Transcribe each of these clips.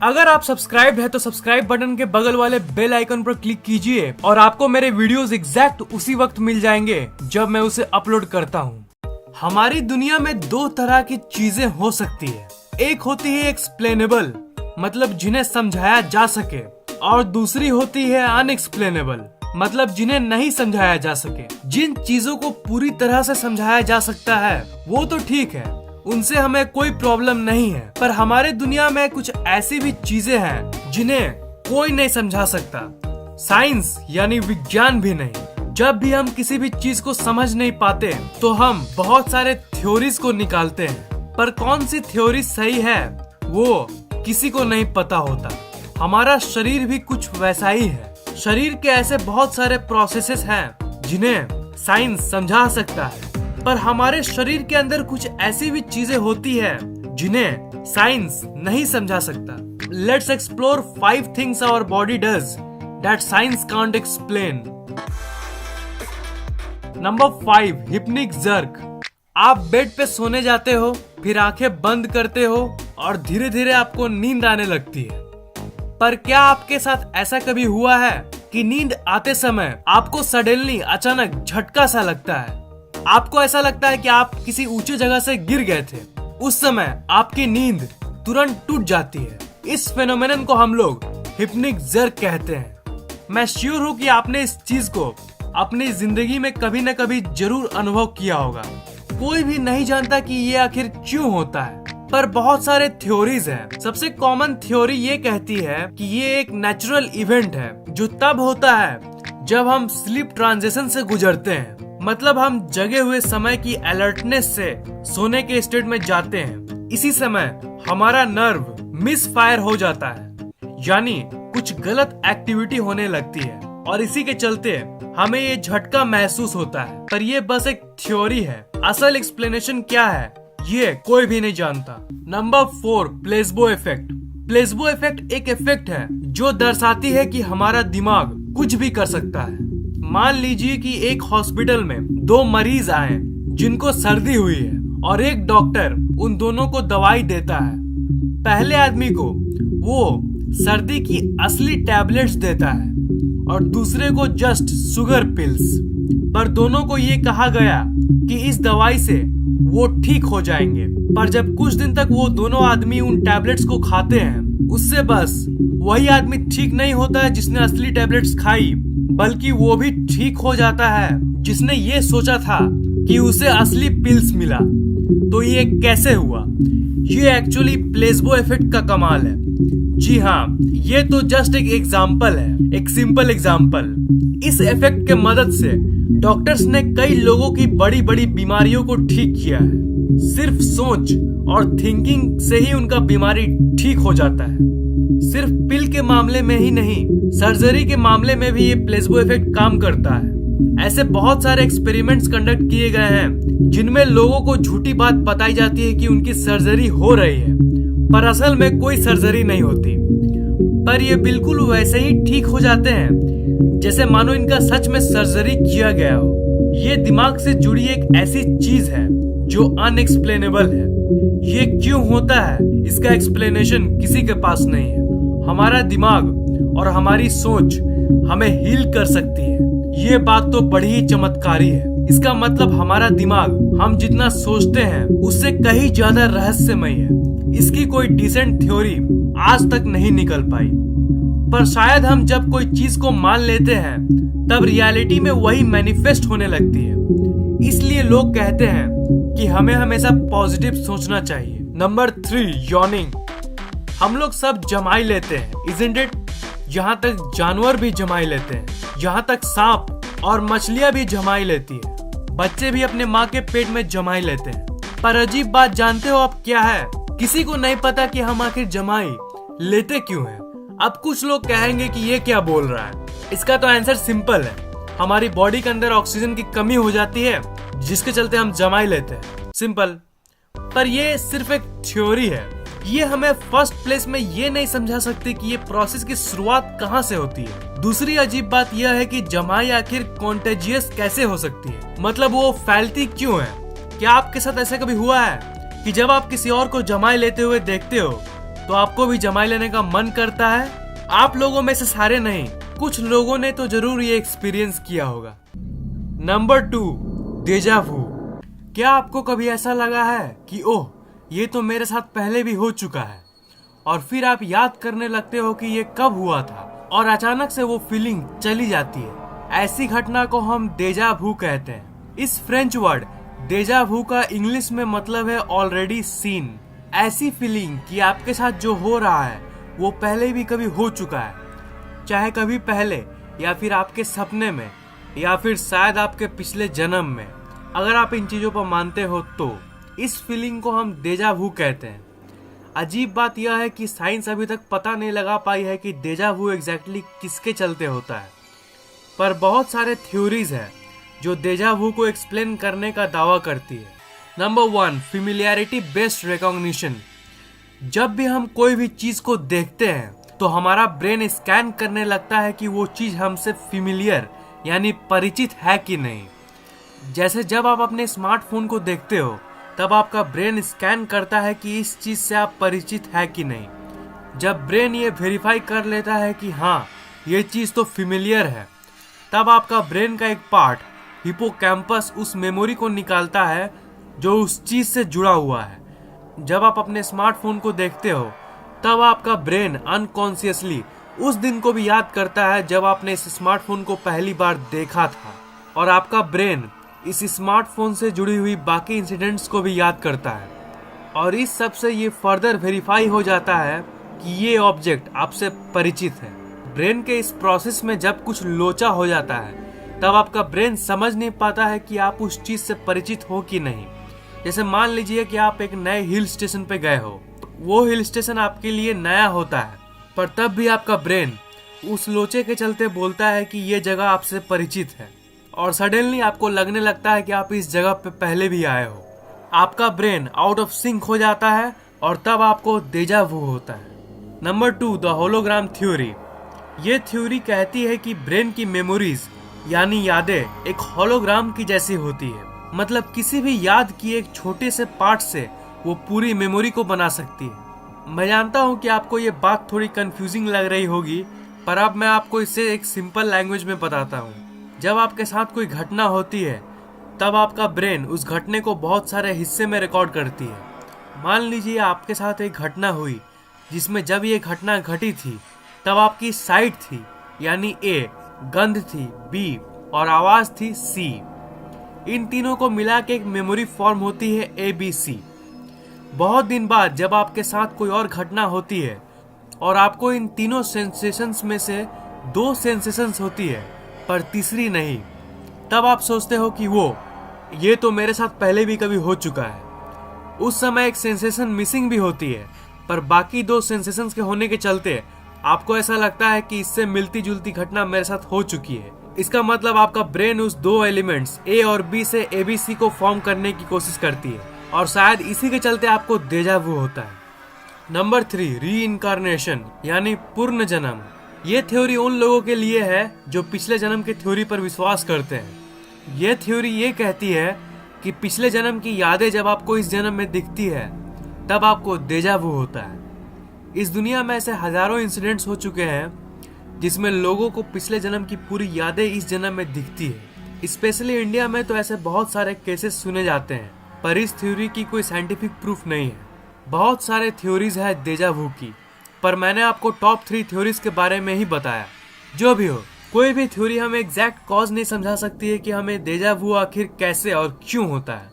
अगर आप सब्सक्राइब है तो सब्सक्राइब बटन के बगल वाले बेल आइकन पर क्लिक कीजिए और आपको मेरे वीडियोस एग्जैक्ट उसी वक्त मिल जाएंगे जब मैं उसे अपलोड करता हूँ। हमारी दुनिया में दो तरह की चीजें हो सकती है। एक होती है एक्सप्लेनेबल, मतलब जिन्हें समझाया जा सके, और दूसरी होती है अनएक्सप्लेनेबल, मतलब जिन्हें नहीं समझाया जा सके। जिन चीजों को पूरी तरह से समझाया जा सकता है वो तो ठीक है, उनसे हमें कोई प्रॉब्लम नहीं है, पर हमारे दुनिया में कुछ ऐसी भी चीजें हैं जिन्हें कोई नहीं समझा सकता, साइंस यानी विज्ञान भी नहीं। जब भी हम किसी भी चीज को समझ नहीं पाते तो हम बहुत सारे थ्योरीज को निकालते हैं, पर कौन सी थ्योरी सही है वो किसी को नहीं पता होता। हमारा शरीर भी कुछ वैसा ही है। शरीर के ऐसे बहुत सारे प्रोसेसेस हैं जिन्हें साइंस समझा सकता है, पर हमारे शरीर के अंदर कुछ ऐसी भी चीजें होती है जिन्हें साइंस नहीं समझा सकता। Let's explore 5 things our body does that science can't explain. Number 5, hypnic jerk. आप बेड पे सोने जाते हो, फिर आंखें बंद करते हो और धीरे धीरे आपको नींद आने लगती है। पर क्या आपके साथ ऐसा कभी हुआ है कि नींद आते समय आपको सडनली अचानक झटका सा लगता है? आपको ऐसा लगता है कि आप किसी ऊंचे जगह से गिर गए थे। उस समय आपकी नींद तुरंत टूट जाती है। इस फेनोमेनन को हम लोग हिप्निक जर्क कहते हैं। मैं श्योर हूँ कि आपने इस चीज को अपनी जिंदगी में कभी न कभी जरूर अनुभव किया होगा। कोई भी नहीं जानता कि ये आखिर क्यों होता है, पर बहुत सारे थ्योरीज हैं। सबसे कॉमन थ्योरी ये कहती है कि ये एक नेचुरल इवेंट है जो तब होता है जब हम स्लीप ट्रांजिशन से गुजरते हैं, मतलब हम जगे हुए समय की अलर्टनेस से सोने के स्टेट में जाते हैं। इसी समय हमारा नर्व मिस फायर हो जाता है, यानी कुछ गलत एक्टिविटी होने लगती है और इसी के चलते हमें ये झटका महसूस होता है। पर ये बस एक थ्योरी है, असल एक्सप्लेनेशन क्या है ये कोई भी नहीं जानता। Number 4, placebo effect. Placebo effect एक इफेक्ट है जो दर्शाती है कि हमारा दिमाग कुछ भी कर सकता है। मान लीजिए कि एक हॉस्पिटल में 2 मरीज आए जिनको सर्दी हुई है और एक डॉक्टर उन दोनों को दवाई देता है। पहले आदमी को वो सर्दी की असली टैबलेट्स देता है और दूसरे को जस्ट शुगर पिल्स, पर दोनों को ये कहा गया कि इस दवाई से वो ठीक हो जाएंगे। पर जब कुछ दिन तक वो दोनों आदमी उन टैबलेट्स को खाते हैं, उससे बस वही आदमी ठीक नहीं होता है जिसने असली टैबलेट्स खाई, बल्कि वो भी ठीक हो जाता है जिसने ये सोचा था कि उसे असली पिल्स मिला। तो ये कैसे हुआ? ये एक्चुअली प्लेसबो इफेक्ट का कमाल है। जी हाँ, ये तो जस्ट एक एग्जाम्पल है, एक सिंपल एग्जाम्पल। इस इफेक्ट के मदद से डॉक्टर्स ने कई लोगों की बड़ी बड़ी बीमारियों को ठीक किया है। सिर्फ सोच और थिंकिंग से ही उनका बीमारी ठीक हो जाता है। सिर्फ पिल के मामले में ही नहीं, सर्जरी के मामले में भी ये प्लेसबो इफेक्ट काम करता है। ऐसे बहुत सारे एक्सपेरिमेंट्स कंडक्ट किए गए हैं जिनमें लोगों को झूठी बात बताई जाती है कि उनकी सर्जरी हो रही है, पर असल में कोई सर्जरी नहीं होती। पर ये बिल्कुल वैसे ही ठीक हो जाते हैं जैसे मानो इनका सच में सर्जरी किया गया हो। ये दिमाग से जुड़ी एक ऐसी चीज है जो अनएक्सप्लेनेबल है। ये क्यों होता है इसका एक्सप्लेनेशन किसी के पास नहीं है। हमारा दिमाग और हमारी सोच हमें हील कर सकती है, ये बात तो बड़ी ही चमत्कारी है। इसका मतलब हमारा दिमाग हम जितना सोचते हैं उससे कहीं ज्यादा रहस्यमय है। इसकी कोई डिसेंट थ्योरी आज तक नहीं निकल पाई, पर शायद हम जब कोई चीज को मान लेते हैं तब रियलिटी में वही मैनिफेस्ट होने लगती है। इसलिए लोग कहते हैं कि हमें हमेशा पॉजिटिव सोचना चाहिए। Number 3, yawning. हम लोग सब जमाई लेते हैं, इज़न्ट इट? यहाँ तक जानवर भी जमाई लेते हैं, यहाँ तक सांप और मछलियाँ भी जमाई लेती है। बच्चे भी अपने माँ के पेट में जमाई लेते हैं। पर अजीब बात जानते हो अब क्या है? किसी को नहीं पता कि हम आखिर जमाई लेते क्यों हैं। अब कुछ लोग कहेंगे कि ये क्या बोल रहा है। इसका तो आंसर सिंपल है, हमारी बॉडी के अंदर ऑक्सीजन की कमी हो जाती है जिसके चलते हम जमाई लेते हैं, सिंपल। पर ये सिर्फ एक थ्योरी है। ये हमें फर्स्ट प्लेस में ये नहीं समझा सकते कि ये प्रोसेस की शुरुआत कहाँ से होती है। दूसरी अजीब बात यह है कि जमाई आखिर कॉन्टेजियस कैसे हो सकती है, मतलब वो फैलती क्यों है। क्या आपके साथ ऐसा कभी हुआ है कि जब आप किसी और को जमाई लेते हुए देखते हो तो आपको भी जमाई लेने का मन करता है? आप लोगों में से सारे नहीं, कुछ लोगों ने तो जरूर ये एक्सपीरियंस किया होगा। नंबर 2, डेजा वू। क्या आपको कभी ऐसा लगा है कि ओह, ये तो मेरे साथ पहले भी हो चुका है, और फिर आप याद करने लगते हो कि ये कब हुआ था और अचानक से वो फीलिंग चली जाती है। ऐसी घटना को हम डेजा वू कहते हैं। इस फ्रेंच वर्ड डेजा वू का इंग्लिश में मतलब है ऑलरेडी सीन। ऐसी फीलिंग कि आपके साथ जो हो रहा है वो पहले भी कभी हो चुका है, चाहे कभी पहले या फिर आपके सपने में या फिर शायद आपके पिछले जन्म में। अगर आप इन चीजों पर मानते हो तो इस फीलिंग को हम डेजा वू कहते हैं। अजीब बात यह है कि साइंस अभी तक पता नहीं लगा पाई है कि डेजा वू एग्जैक्टली किसके चलते होता है, पर बहुत सारे थ्योरीज है जो डेजा वू को एक्सप्लेन करने का दावा करती है। Number 1, familiarity based recognition. जब भी हम कोई भी चीज को देखते हैं तो हमारा ब्रेन स्कैन करने लगता है कि वो चीज हमसे फेमिलियर यानी परिचित है कि नहीं। जैसे जब आप अपने स्मार्टफोन को देखते हो तब आपका ब्रेन स्कैन करता है कि इस चीज से आप परिचित है कि नहीं। जब ब्रेन ये वेरीफाई कर लेता है कि हाँ ये चीज तो फेमिलियर है, तब आपका ब्रेन का एक पार्ट हिपोकैम्पस उस मेमोरी को निकालता है जो उस चीज से जुड़ा हुआ है। जब आप अपने स्मार्टफोन को देखते हो तब आपका ब्रेन अनकॉन्शियसली उस दिन को भी याद करता है जब आपने इस स्मार्टफोन को पहली बार देखा था, और आपका ब्रेन इस स्मार्टफोन से जुड़ी हुई बाकी इंसिडेंट्स को भी याद करता है। और इस सब से ये फर्दर वेरीफाई हो जाता है कि ये ऑब्जेक्ट आपसे परिचित है। ब्रेन के इस प्रोसेस में जब कुछ लोचा हो जाता है तब आपका ब्रेन समझ नहीं पाता है कि आप उस चीज से परिचित हो कि नहीं। जैसे मान लीजिए कि आप एक नए हिल स्टेशन पे गए हो, वो हिल स्टेशन आपके लिए नया होता है, पर तब भी आपका ब्रेन उस लोचे के चलते बोलता है कि ये जगह आपसे परिचित है, और सडनली आपको लगने लगता है कि आप इस जगह पे पहले भी आए हो। आपका ब्रेन आउट ऑफ सिंक हो जाता है और तब आपको डेजा वू होता है। Number 2, the hologram theory. ये थ्योरी कहती है कि ब्रेन की मेमोरीज यानी यादें एक होलोग्राम की जैसी होती है। मतलब किसी भी याद की एक छोटे से पार्ट से वो पूरी मेमोरी को बना सकती है। मैं जानता हूँ कि आपको ये बात थोड़ी कंफ्यूजिंग लग रही होगी, पर अब मैं आपको इसे एक सिंपल लैंग्वेज में बताता हूँ। जब आपके साथ कोई घटना होती है तब आपका ब्रेन उस घटने को बहुत सारे हिस्से में रिकॉर्ड करती है। मान लीजिए आपके साथ एक घटना हुई जिसमें जब ये घटना घटी थी तब आपकी साइट थी यानी ए, गंध थी बी और आवाज थी सी। इन तीनों को मिला के एक मेमोरी फॉर्म होती है ABC। बहुत दिन बाद जब आपके साथ कोई और घटना होती है और आपको इन तीनों सेंसेशंस में से 2 सेंसेशंस होती है पर तीसरी नहीं, तब आप सोचते हो कि ये तो मेरे साथ पहले भी कभी हो चुका है। उस समय एक सेंसेशन मिसिंग भी होती है, पर बाकी 2 सेंसेशंस के होने के चलते आपको ऐसा लगता है कि इससे मिलती जुलती घटना मेरे साथ हो चुकी है। इसका मतलब आपका ब्रेन उस 2 एलिमेंट्स ए और बी से ABC को फॉर्म करने की कोशिश करती है, और शायद इसी के चलते आपको डेजा वू होता है। नंबर 3, रीइंकार्नेशन यानी पुनर्जन्म जन्म। ये थ्योरी उन लोगों के लिए है जो पिछले जन्म के थ्योरी पर विश्वास करते हैं। ये थ्योरी ये कहती है कि पिछले जन्म की यादें जब आपको इस जन्म में दिखती है तब आपको डेजा वू होता है। इस दुनिया में ऐसे हजारों इंसिडेंट्स हो चुके हैं जिसमें लोगों को पिछले जन्म की पूरी यादें इस जन्म में दिखती है। स्पेशली इंडिया में तो ऐसे बहुत सारे केसेस सुने जाते हैं, पर इस थ्योरी की कोई साइंटिफिक प्रूफ नहीं है। बहुत सारे थ्योरीज है डेजा वू की, पर मैंने आपको टॉप 3 थ्योरीज के बारे में ही बताया। जो भी हो, कोई भी थ्योरी हमें एग्जैक्ट कॉज नहीं समझा सकती है कि हमें डेजा वू आखिर कैसे और क्यों होता है।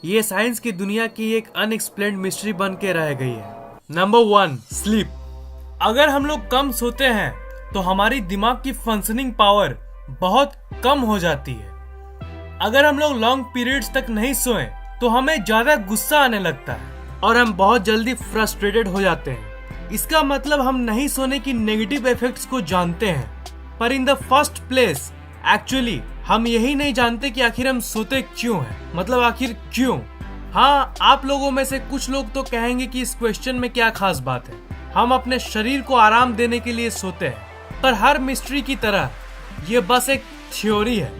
ये साइंस की दुनिया की एक अनएक्सप्लेन्ड मिस्ट्री बन के रह गई है। Number 1, sleep. अगर हम लोग कम सोते हैं तो हमारी दिमाग की फंक्शनिंग पावर बहुत कम हो जाती है। अगर हम लोग लॉन्ग पीरियड्स तक नहीं सोए तो हमें ज्यादा गुस्सा आने लगता है और हम बहुत जल्दी फ्रस्ट्रेटेड हो जाते हैं। इसका मतलब हम नहीं सोने की नेगेटिव इफेक्ट्स को जानते हैं, पर in the first place actually हम यही नहीं जानते कि आखिर हम सोते क्यों हैं, मतलब आखिर क्यों। हाँ, आप लोगों में से कुछ लोग तो कहेंगे कि इस क्वेश्चन में क्या खास बात है, हम अपने शरीर को आराम देने के लिए सोते हैं। पर हर मिस्ट्री की तरह ये बस एक थ्योरी है।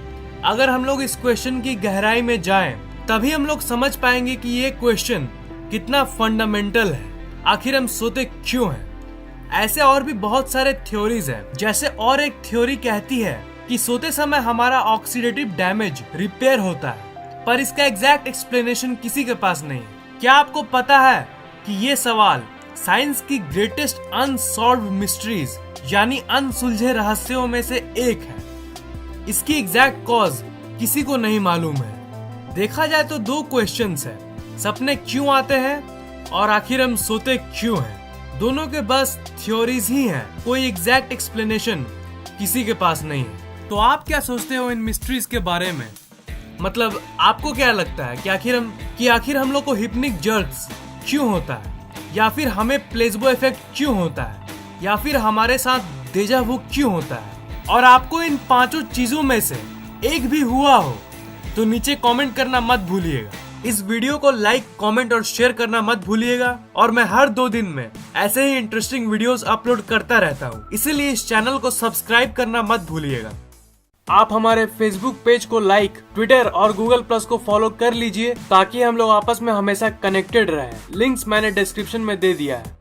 अगर हम लोग इस क्वेश्चन की गहराई में जाएं, तभी हम लोग समझ पाएंगे कि ये क्वेश्चन कितना फंडामेंटल है। आखिर हम सोते क्यों हैं? ऐसे और भी बहुत सारे थ्योरीज हैं। जैसे और एक थ्योरी कहती है कि सोते समय हमारा ऑक्सीडेटिव डैमेज रिपेयर होता है, पर इसका एग्जैक्ट एक्सप्लेनेशन किसी के पास नहीं है। क्या आपको पता है कि ये सवाल साइंस की ग्रेटेस्ट अनसॉल्व्ड मिस्ट्रीज यानी अनसुलझे रहस्यों में से एक है? इसकी एग्जैक्ट कॉज किसी को नहीं मालूम है। देखा जाए तो दो क्वेश्चंस है, सपने क्यों आते हैं और आखिर हम सोते क्यों हैं। दोनों के बस थ्योरीज ही हैं, कोई एग्जैक्ट एक्सप्लेनेशन किसी के पास नहीं है। तो आप क्या सोचते हो इन मिस्ट्रीज के बारे में? मतलब आपको क्या लगता है कि आखिर हम लोग को हिप्निक जर्क्स क्यों होता है, या फिर हमें प्लेसबो इफेक्ट क्यों होता है, या फिर हमारे साथ डेजा वू क्यों होता है? और आपको इन पांचों चीजों में से एक भी हुआ हो तो नीचे कमेंट करना मत भूलिएगा। इस वीडियो को लाइक, कमेंट और शेयर करना मत भूलिएगा। और मैं हर 2 दिन में ऐसे ही इंटरेस्टिंग वीडियोस अपलोड करता रहता हूँ, इसीलिए इस चैनल को सब्सक्राइब करना मत भूलिएगा। आप हमारे फेसबुक पेज को लाइक, ट्विटर और गूगल प्लस को फॉलो कर लीजिए ताकि हम लोग आपस में हमेशा कनेक्टेड रहें। लिंक्स मैंने डिस्क्रिप्शन में दे दिया है।